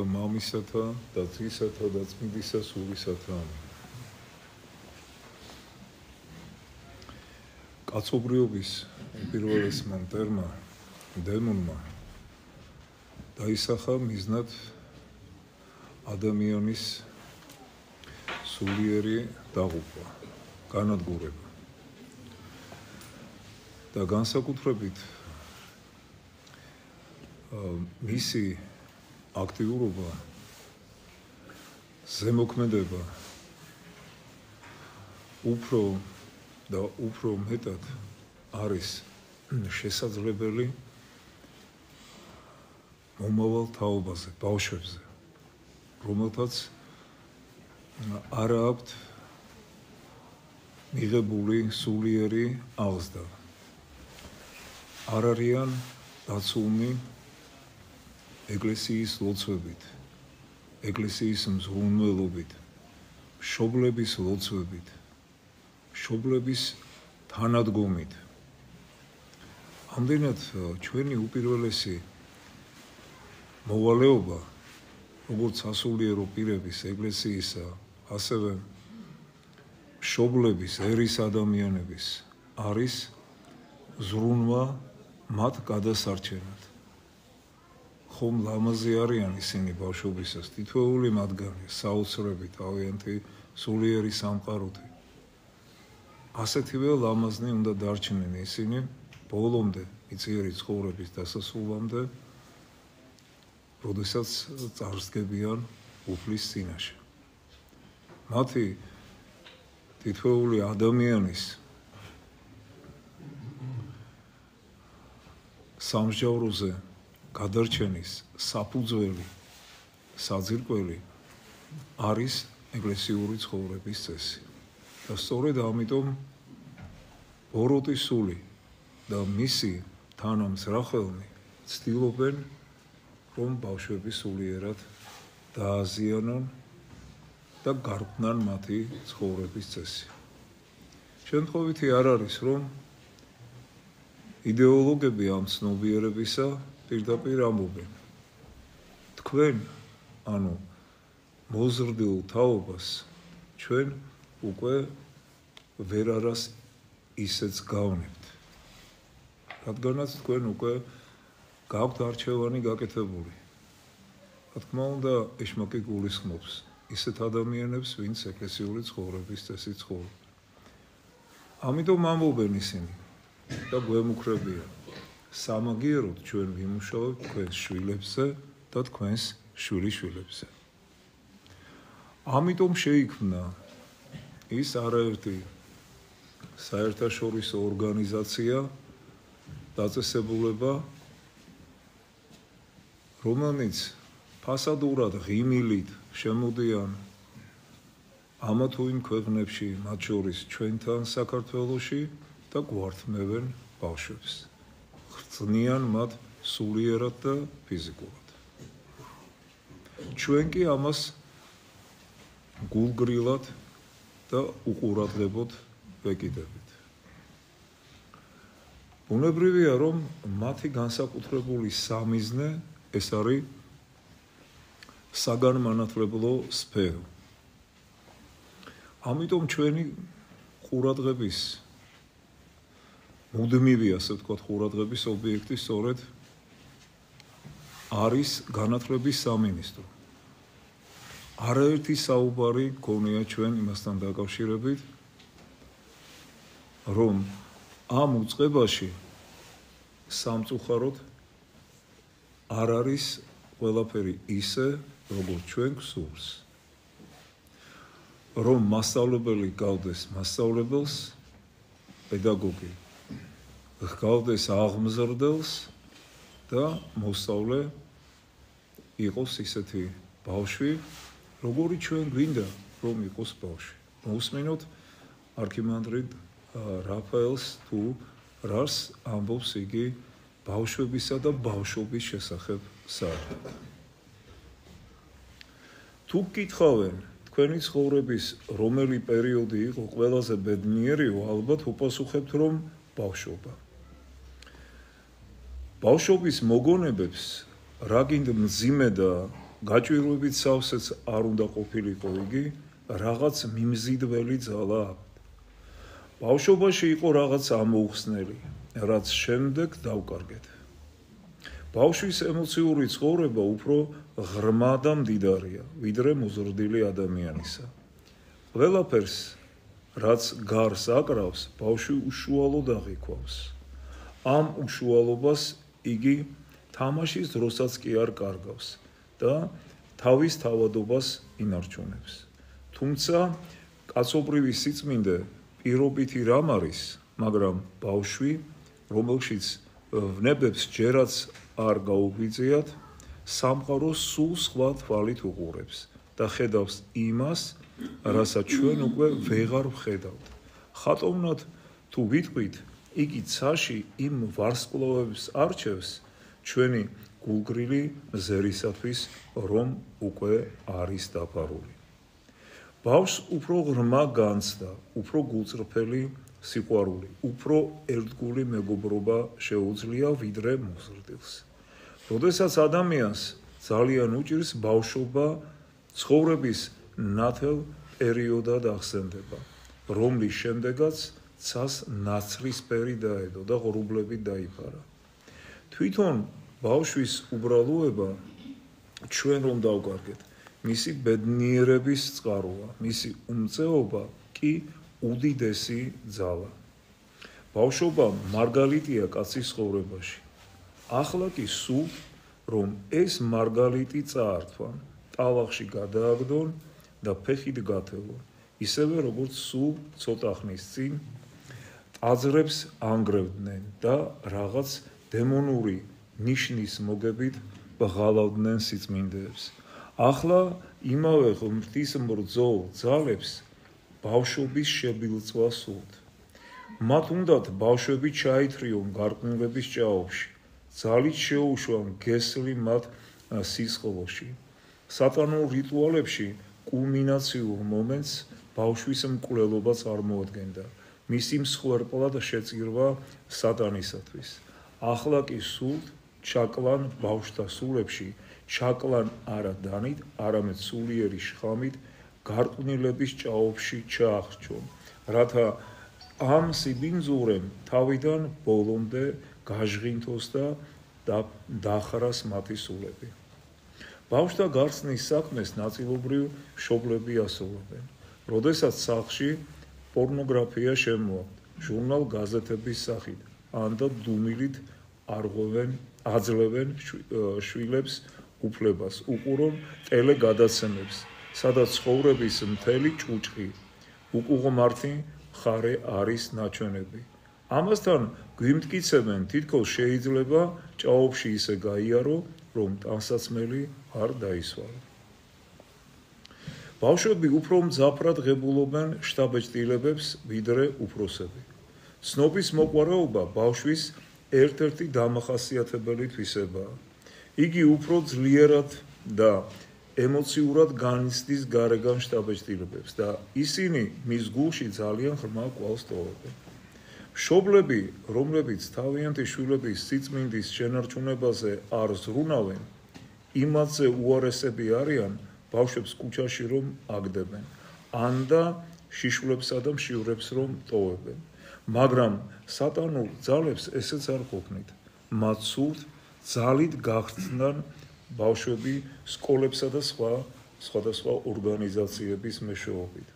მამისათა და ძისათა და წმინდისა სულისათა. კაცობრიობის პირველესმა მტერმა, დემონმა დაისახა მიზნად ადამიანის სულიერი დაღუპვა, განადგურება და განსაკუთრებით მისი აქტიურობა, ზემოქმედება უფრო მეტად არის შესაძლებელი მომავალ თაობაზე, ბავშვებზე, რომელთაც არ აქვთ მიღებული სულიერი აღზრდა, არ არიან დაცულნი ეკლესიის ლოცვებით, ეკლესიის მზრუნველობით, მშობლების ლოცვებით, მშობლების თანადგომით. ამდენად ჩვენი უპირველესი მოვალეობა, როგორც სასულიერო პირების, ეკლესიისა, ასევე მშობლების, ერის ადამიანების არის ზრუნვა მათ გადასარჩენად. ხომ ლამაზი არიან ისინი ბავშვობისას, თითოეული მათგანი საოცრები, თავიანთი სულიერი სამყაროთი. ასეთივე ლამაზნი უნდა დარჩნენ ისინი ბოლომდე, მიწიერი ცხოვრების დასასრულამდე, როდესაც წარსდგებიან უფლის წინაშე. მათი თითოეული ადამიანის სამსჯავროზე გადარჩენის საფუძველი, საძირკველი არის ეკლესიური ცხოვრების წესი. და სწორედ ამიტომ ბოროტის სული და მისი თანამზრახველნი ცდილობენ, რომ ბავშვები სულიერად დააზიანონ და გარყვნან მათი ცხოვრების წესი. შემთხვევითი არ არის, რომ იდეოლოგები ამ ცნობიერებისა პირდაპირ ამბობენ. თქვენ, ანუ მოზრდილ თაობას, ჩვენ უკვე ვერ არას ისეც გავნებთ. რადგანაც თქვენ უკვე გაქვთ არჩევანი გაკეთებული. რა თქმა უნდა, ეშმაკი გულისხმობს ისეთ ადამიანებს, ვინც ეკლესიური ცხოვრების წესით ცხოვრობენ. ამიტომ ამბობენ ისინი და გვემუქრებიან. სამაგიეროდ ჩვენ ვიმუშავებთ თქვენს შვილებზე და თქვენს შვილიშვილებზე. ამიტომ შეიქმნა ის არაერთი საერთაშორისო ორგანიზაცია, დაწესებულება, რომელიც ფასადურად, ღიმილით შემოდიან ამა თუ იმ ქვეყნებში, მათ შორის ჩვენთან საქართველოში და გვართმევენ ბავშვებს. ხრწნიან მათ სულიერად და ფიზიკურად. ჩვენ კი ამას გულგრილად და უყურადღებოდ ვეკიდებით. ბუნებრივია, რომ მათი განსაკუთრებული სამიზნე ეს არის საგანმანათლებლო სფერო. ამიტომ ჩვენი ყურადღების მუდმივი, ასე ვთქვათ, ყურადღების ობიექტი სწორედ არის განათლების სამინისტრო. არაერთი საუბარი გქონია ჩვენ იმასთან დაკავშირებით, რომ ამ უწყებაში სამწუხაროდ არ არის ყველაფერი ისე, როგორც ჩვენ გვსურს. რომ მასწავლებელი გავდეს მასწავლებელს, პედაგოგი გავდეს აღმზრდელს და მოსწავლე იყოს ისეთი ბავშვი, როგორი ჩვენ გვინდა, რომ იყოს ბავშვი. მოусმინოთ არქიმანდრიტ რაფაელს თუ რას ამბობს იგი ბავშვებისა და ბავშვობის შესახებ საერთოდ. თუ გკითხავენ, თქვენი ცხოვრების რომელი პერიოდი იყო ყველაზე ბედნიერიო, ალბათ უპასუხებთ, რომ ბავშვობა. ბავშვობის მოგონებებს რა გინდა მძიმე და გაჭირვებით სავსეც არ უნდა ყოფილიყო იგი, რაღაც მიმზიდველი ძალა აქვს. ბავშვობაში იყო რაღაც ამოუხსნელი, რაც შემდეგ დავკარგეთ. ბავშვის ემოციური ცხოვრება უფრო ღრმა და მდიდარია, ვიდრე მოზრდილი ადამიანისა. ყველაფერს, რაც გარს აკრავს, ბავშვი უშუალოდ აღიქვავს. ამ უშუალობას იგი თამაშის დროსაც კი არ კარგავს და თავის თავადობას ინარჩუნებს. თუმცა კაცობრივი სიწმინდე პირობითი რამ არის, მაგრამ ბავშვი, რომელშიც ვნებებს ჯერაც არ გაუგვიძიათ, სამყაროს სულ სხვა თვალით უყურებს და ხედავს იმას, რასაც ჩვენ უკვე ვეღარ ვხედავთ. ხატოვნად თუ ვიტყვით, იგი ცაში იმ ვარსკვლავებს არჩევს ჩვენი გულგრილი ზერისათვის, რომ უკვე არის დაფარული. ბავშვს უფრო ღრმა განცდა, უფრო გულწრფელი სიყვარული, უფრო ერთგული მეგობრობა შეუძლია ვიდრე მოზრდილს. როდესაც ადამიანს ძალიან უჭირს ბავშვობა, ცხოვრების ნათელ პერიოდად ახსენდება, რომლის შემდეგაც ცას ნაცრისფერი დაედო და ღრუბლებით დაიფარა. თვითონ ბავშვის უბრალოება ჩვენ რომ დავკარგეთ, მისი ბედნიერების წყაროა, მისი უმწეობა კი უდიდესი ძალა. ბავშვობა მარგალიტია კაცის ცხოვრებაში. ახლა კი სულ რომ ეს მარგალიტი წაართვან, ტალახში გადააგდონ და ფეხით გათელონ, ისევე როგორც სულ ცოტა ხნის წინ ტაძრებს ანგრევდნენ და რაღაც დემონური ნიშნის მოგებით ბღალავდნენ სიწმინდეებს. ახლა იმავე ღვთისმბრძოლ ძალებს ბავშვობის შებილწვა სურთ. მათ უნდათ ბავშვები ჩაითრიონ გარყვნილების ჭაობში, ძალით შეუშვან გესლი მათ სისხლში. სატანურ რიტუალებში კულმინაციურ მომენტს ბავშვის მკვლელობა წარმოადგენდა, მისი მსხვერპლად შეწირვა სატანისათვის. ახლა კი სულთ ჩაკლან ბავშვთა სულებში, ჩაკლან არა დანით, არამედ სულიერი შხამით გარყვნილების ჭაობში ჩაახრჩონ, რათა ამ სიბინძურემ თავიდან ბოლომდე გაჟღინთოს და დახრას მათი სულები. ბავშვთა გარსნის საქმეს ნაწილობრივ მშობლები ასრულებენ. როდესაც სახლში პორნოგრაფია შემოაქვთ, ჟურნალ-გაზეთების სახით, ან და დუმილით აძლევენ შვილებს უფლებას, უყურონ ტელეგადაცემებს, სადაც ცხოვრების მთელი ჭუჭყი, უკუღმართი მხარე არის ნაჩვენები. ამასთან გვიმტკიცებენ, თითქოს შეიძლება ჭაობში ისე გაიარო, რომ ტანსაცმელი არ დაისვალო. ბავშვები უფრო მძაფრად ღებულობენ შთაბეჭდილებებს, ვიდრე უფროსები. ცნობის მოყვარეობა ბავშვის ერთ-ერთი დამახასიათებელი თვისებაა. იგი უფრო ძლიერად და ემოციურად განიცდის გარეგან შთაბეჭდილებებს და ისინი მის გულში ძალიან ღრმა კვალს ტოვებენ. მშობლები, რომლებიც თავიანთი შვილების სიწმინდის შენარჩუნებაზე არ ზრუნავენ, იმათზე უარესები არიან ბავშვებს ქუჩაში რომ აგდებენ, ან და შიშვლებსა და მშივრებს რომ ტოვებენ. მაგრამ სატანურ ძალებს ესეც არ ყოფნით. მათ სურთ ძალით გახსნან ბავშვები სკოლებსა და სხვადასხვა ორგანიზაციების მეშვეობით.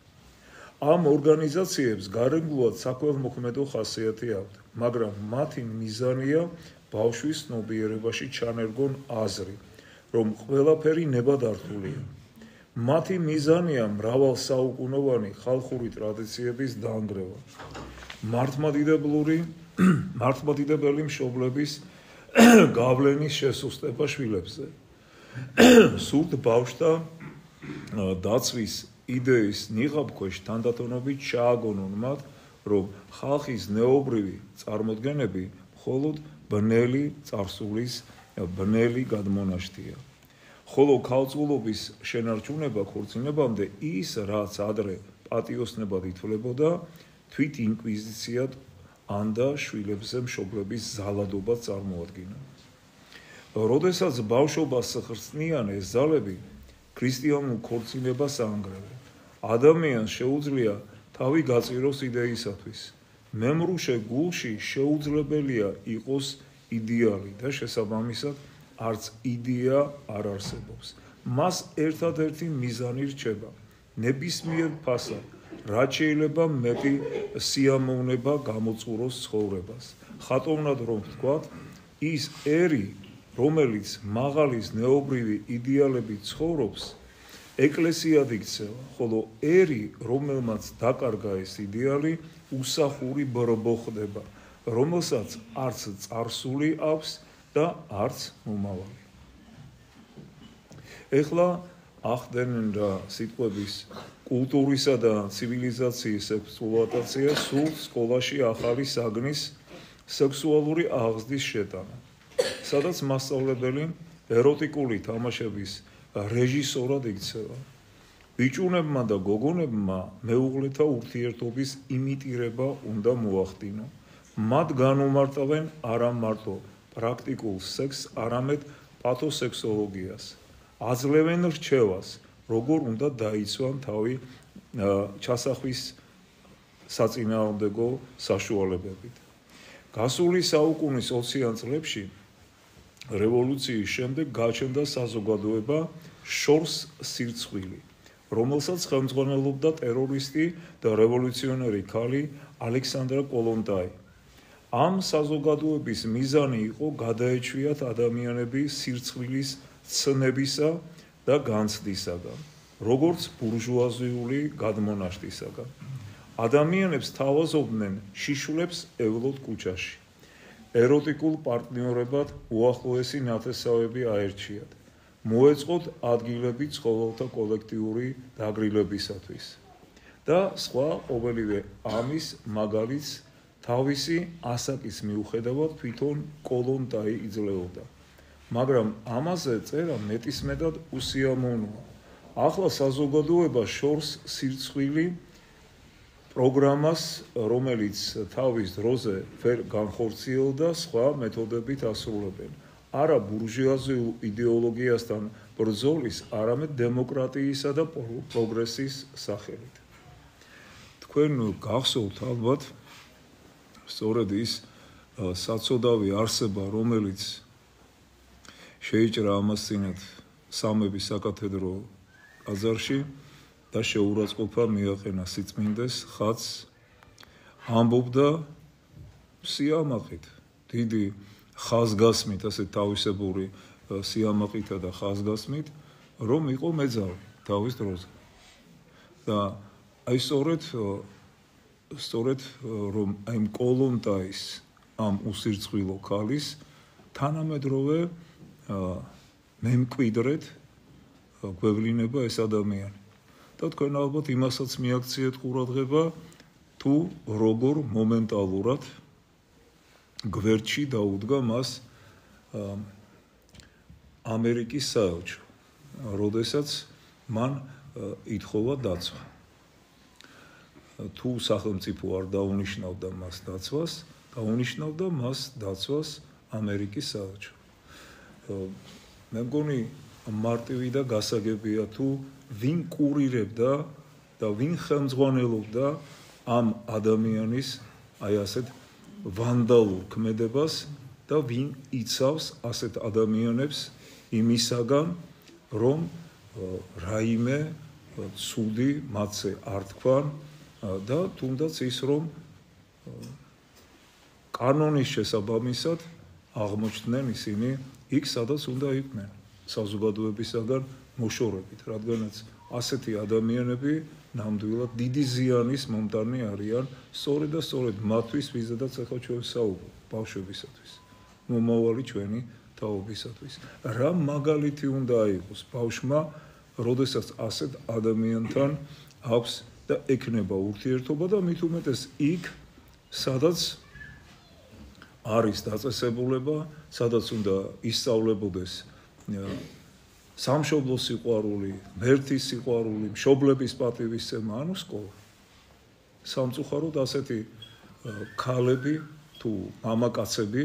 ამ ორგანიზაციებს გარეგნულად საქველმოქმედო ხასიათი აქვთ, მაგრამ მათი მიზანია ბავშვის ცნობიერებაში ჩანერგონ აზრი, რომ ყველაფერი ნებადართულია. მათი მიზანია მრავალსაუკუნოვანი ხალხური ტრადიციების დანგრევა. მართლმადიდებელი მშობლების გავლენის შესუსტება შვილებზე. სურთ ბავშვთა დაცვის იდეის ნიღაბქვეშ თანდათანობით ჩააგონონ მათ, რომ ხალხის ზნეობრივი წარმოდგენები მხოლოდ ბნელი წარსულის ბნელი გადმონაშთია. ხოლო ქალწულობის შენარჩუნება ქორწინებამდე ის, რაც ადრე პატიოსნებად ითვლებოდა, თვით ინკვიზიციად ან და შვილებზე მშობლების ზალადობა წარმოადგინა. როდესაც ბავშვობას ხრწნიან ეს ძალები ქრისტიანულ ქორწინებას აანგრევენ. ადამიანს შეუძლია თავი გაწიროს იდეისათვის. მემრუშე გულში შეუძლებელია იყოს იდეალი და შესაბამისად არც იდეა არ არსებობს. მას ერთადერთი მიზანი რჩება ნებისმიერ ფასად, რაც შეიძლება მეტი სიამოვნება გამოწუროს ცხოვრებას. ხატოვნად რომ ვთქვათ, ის ერი, რომელიც მაღალი ზნეობრივი იდეალებით ცხოვრობს, ეკლესიად იქცევა, ხოლო ერი, რომელმაც დაკარგა ეს იდეალი, უსახური ბრბო ხდება, რომელსაც არც წარსული აქვს და არც მომავალი. ეხლა ახდენენ რა სიტყვების კულტურისა და ცივილიზაციის ექსპლუატაცია სულ სკოლაში ახალი საგნის სექსუალური აღზრდის შეტანა, სადაც მასწავლებელი ეროტიკული თამაშების რეჟისორად იქცევა. ბიჭუნებმა და გოგონებმა მეუღლეთა ურთიერთობის იმიტირება უნდა მოახდინონ. მათ განუმარტავენ არა მარტო პრაქტიკულ სექსს, არამედ პათოსექსოლოგიას. აძლევენ რჩევას, როგორ უნდა დაიცვან თავი ჩასახვის საწინააღმდეგო საშუალებებით. გასული საუკუნის 20-იან წლებში რევოლუციის შემდეგ გაჩნდა საზოგადოება შორს სირცხვილი, რომელსაც ხელმძღვანელობდა ტერორისტი და რევოლუციონერი ქალი ალექსანდრა კოლონტაი. ამ საზოგადოების მიზანი იყო გადაეჩვიათ ადამიანები სირცხვილის ცნებისა და განცდისაგან, როგორც ბურჟუაზიული გადმონაშთისაგან. ადამიანებს თავაზობდნენ შიშვლებს ევლოდ კუჩაში. ეროტიკულ პარტნიორებად უახლოესი ნათესავები აერჩიათ. მოეწყოთ ადგილები ცხოველთა კოლექტიური დაგრილებისათვის. და სხვა ყოველივე ამის მაგალითს თავისი ასაკის მიუხედავად თვითონ კოლონტაი იძლეოდა. მაგრამ ამაზე წერა მეტისმეტად უსიამოვნოა. ახლა საზოგადოება შორს სირცხვილი პროგრამას, რომელიც თავის დროზე ვერ განხორციელდა, სხვა მეთოდებით ასრულებენ. არა ბურჟუაზიულ იდეოლოგიასთან ბრძოლის, არამედ დემოკრატიისა და პროგრესის სახელით. თქვენ გახსოვთ ალბათ სწორედ ის საწოდავი არსება, რომელიც შეიჭრა ამასწინათ სამების საკათედრო ტაძარში და შეურაცხყოფა მიაყენა სიწმინდეს ხატს, ამბობდა სიამაყით, დიდი ხაზგასმით, ასე თავისებური სიამაყითა და ხაზგასმით, რომ იყო მეძავი თავის დროზე. და აი სწორედ რომ აი კოლონტაის ამ უსირცხვილო ქალის თანამედროვე მემკვიდრედ გვევლინება ეს ადამიანი. და თქვენ ალბათ იმასაც მიაქციეთ ყურადღება, თუ როგორ მომენტალურად გვერდში დაუდგა მას ამერიკის საელჩო, როდესაც მან ითხოვა დაცვა. თუ სახელმწიფო არ დაუნიშნავდა მას დაცვას, დაუნიშნავდა მას დაცვას ამერიკის საელჩო. მე მგონი მარტივი და გასაგებია, თუ ვინ კურირებდა და ვინ ხელმძღვანელობდა ამ ადამიანის აი ასეთ ვანდალურ ქმედებას და ვინ იცავს ასეთ ადამიანებს იმისაგან, რომ რაიმე ცუდი მათზე არ თქვან და თუნდაც ის, რომ კანონის შესაბამისად აღმოჩნდნენ ისინი იქ, სადაც უნდა იყვნენ, საზოგადოებისაგან მოშორებით, რადგანაც ასეთი ადამიანები ნამდვილად დიდი ზიანის მომტანი არიან, სწორედ და სწორედ მათთვის, ვიზედაც ახლა ჩვენ საუბრობთ, ბავშვებისათვის, მომავალი ჩვენი თაობისათვის. რა მაგალითი უნდა იყოს ბავშვმა, როდესაც ასეთ ადამიანთან აქვს და ექნება ურთიერთობა და მით უმეტეს იქ, სადაც არის დაწესებულება, სადაც უნდა ისწავლებოდეს სამშობლოს სიყვარული, ღმერთის სიყვარული, მშობლების პატივისცემა, ანუ სკოლა. სამწუხაროდ ასეთი ქალები თუ მამაკაცები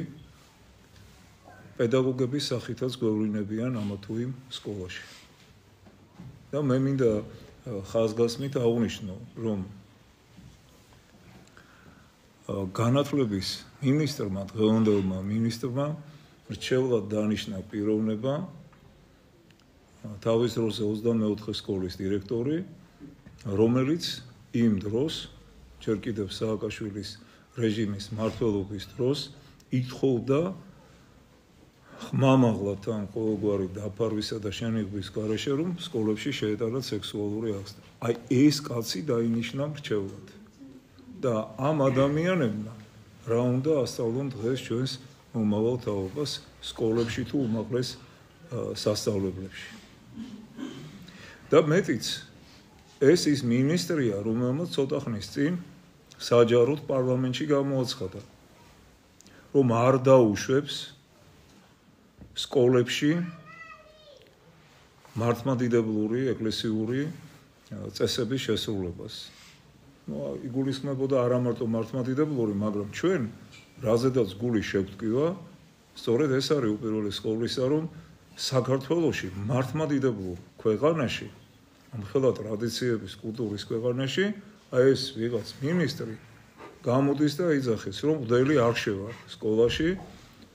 პედაგოგების სახითაც გვევლინებიან ამა თუ იმ სკოლაში. და მე მინდა ხაზგასმით აღვნიშნო, რომ განათლების მინისტრმა, დღევანდელმა მინისტრმა რჩეულად დანიშნა პიროვნება თავის დროზე 24 სკოლის დირექტორი, რომელიც იმ დროს, ჯერ კიდევ სააკაშვილის რეჟიმის მმართველობის დროს, ითხოვდა ხმამაღლად ან ყოველგვარი დაფარვისა და შენიღბის გარეშე, რომ სკოლებში შეეტანათ სექსუალური აღზრდა. აი ეს კაცი დაინიშნა რჩეულად. და ამ ადამიანებმა რა უნდა ასწავლონ დღეს ჩვენს მომავალ თაობას სკოლებში თუ უმაღლეს სასწავლებლებში. და მეტიც ეს ის მინისტრია, რომელმაც ცოტა ხნის წინ საჯაროდ პარლამენტში გამოაცხადა, რომ არ დაუშვებს სკოლებში მართლმადიდებლური ეკლესიური წესების შესრულებას. იგულისხმებოდა არა მარტო მართლმადიდებლური, მაგრამ ჩვენ რაზედაც გული შევტკივა, სწორედ ეს არის უპირველეს ყოვლისა, რომ საქართველოში მართლმადიდებლურ ქვეყანაში, ამხელა ტრადიციების, კულტურის ქვეყანაში, აი ეს ვიღაც მინისტრი გამოდის და იძახის, რომ მღვდელი არ შევა სკოლაში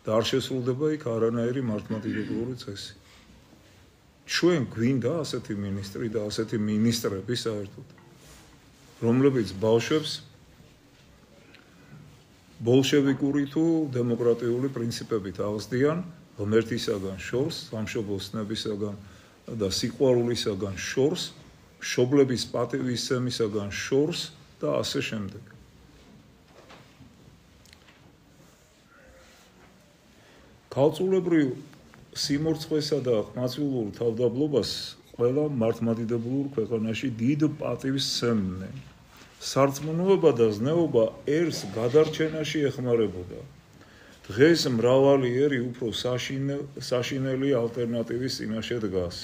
და არ შესრულდება იქ არანაირი მართლმადიდებლური წესი. ჩვენ გვინდა ასეთი მინისტრი და ასეთი მინისტრები საერთოდ, რომლებიც ბავშვებს ბოლშევიკური თუ დემოკრატიული პრინციპებით აღზრდიან ღმერთისაგან შორს, სამშობლოსნებისაგან და სიყვარულისაგან შორს, მშობლების პატივისცემისაგან შორს და ასე შემდეგ. ქალწულებრივ სიმორცხვესა და ყმაწვილურ თავდაბლობას ყველა მართლმადიდებლურ ქვეყანაში დიდ პატივს სცემდნენ. სარწმუნოება და ზნეობა ერს გადარჩენაში ეხმარებოდა. დღეს მრავალი ერი უფრო საშინელი ალტერნატივის წინაშე დგას,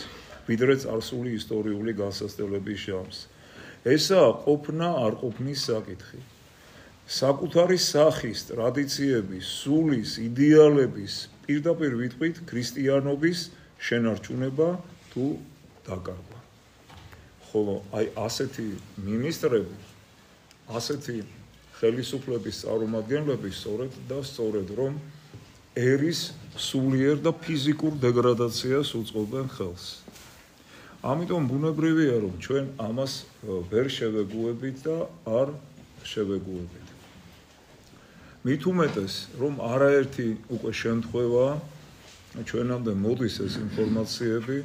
ვიდრე წარსული ისტორიული განსასწრებლების ჟამს. ესაა ყოფნა არ ყოფნის საკითხი. საკუთარი სახის, ტრადიციების, სულის, იდეალების, პირდაპირ ვიტყვით ქრისტიანობის შენარჩუნება თუ დაკარგვა. ხოლო აი ასეთი მინისტრები, ასეთი ხელისუფლების წარმომადგენლები სწორედ რომ ერის სულიერ და ფიზიკურ დეგრადაციას უწყობენ ხელს. ამიტომ ბუნებრივია, რომ ჩვენ ამას ვერ შევეგუებით და არ შევეგუებით. მით უმეტეს, რომ არაერთი უკვე შემთხვევაა ჩვენამდე მოდის ეს ინფორმაციები,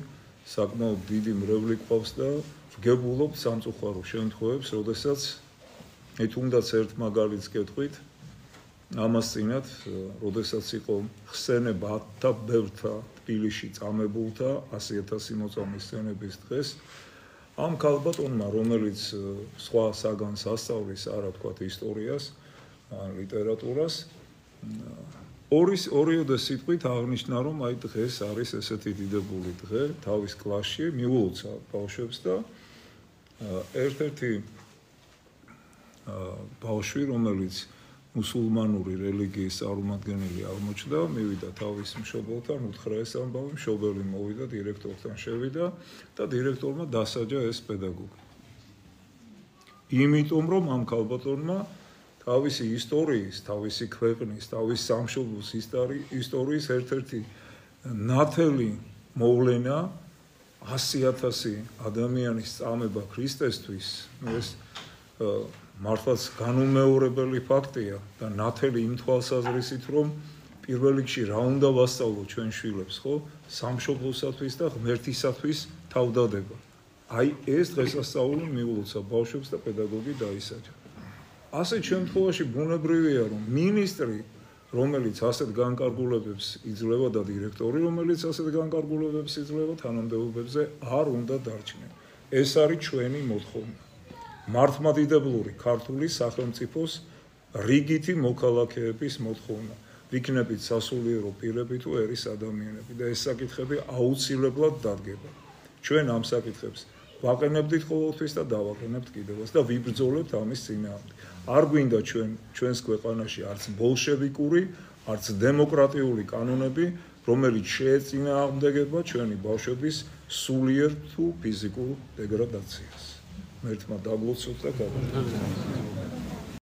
საკმაოდ დიდი მრევლი ყავს და ვგებულობთ სამწუხარო შემთხვევებს, როდესაც თუნდაც ერთ მაგალითს გეტყვით, ამას წინათ, როდესაც იყო ხსენება 1000 ბევრთა თბილისში წამებულთა 100,000 მოწამის სცენების დღეს, ამ ქალბატონმა, რომელიც სხვა საგანს ასწავლის, არა თქვათ ისტორიას, ან ლიტერატურას, ორიოდე სიტყვით აღნიშნა, რომ აი დღეს არის ესეთი დიდებული დღე, თავის კლასში მიულოცა ბავშვებს და ერთ-ერთი ბავშვი, რომელიც მუსულმანური რელიგიის წარმომადგენელი აღმოჩნდა, მივიდა თავის მშობელთან, უთხრა ეს ამბავი, მშობელი მოვიდა, დირექტორთან შევიდა და დირექტორმა დასაჯა ეს პედაგოგი. იმიტომ, რომ ამ ქალბატონმა თავისი ისტორიის, თავისი ქვეყნის, თავის სამშობლოს ისტორიის ერთ-ერთი ნათელი მოვლენა 100,000 ადამიანის წამება ქრისტესთვის, ეს მართლაც განუმეორებელი ფაქტია და ნათელი იმ თვალსაზრისით, რომ პირველ რიგში რა უნდა ვასწავლო ჩვენ შვილებს, ხო? სამშობლოსათვის და ღმერთისათვის თავდადება. აი ეს დღესასწაული მიულოცა ბავშვებს და პედაგოგი დაისაჯა. ასეთ შემთხვევაში ბუნებრივია, რომ მინისტრი, რომელიც ასეთ განკარგულებებს იძლევა და დირექტორი, რომელიც ასეთ განკარგულებებს იძლევა თანამდებობებზე, არ უნდა დარჩნენ. ეს არის ჩვენი მოთხოვნა. მართლმადიდებლური ქართული სახელმწიფოს რიგითი მოქალაქეების მოთხოვნა. ვიქნებით სასულიერო პირები თუ ერის ადამიანები და ეს საკითხები აუცილებლად დადგება. ჩვენ ამ საკითხებს ვაყენებდით ყოველთვის და დავაყენებთ კიდევაც და ვიბრძოლებთ ამის წინააღმდეგ. არ გვინდა ჩვენს ქვეყანაში არც ბოლშევიკური, არც დემოკრატიული კანონები, რომელიც შეეწინააღმდეგება ჩვენი ბავშვების სულიერ თუ ფიზიკურ დეგრადაციას. მერთმა დაგლოცოთ და გადავიდეთ.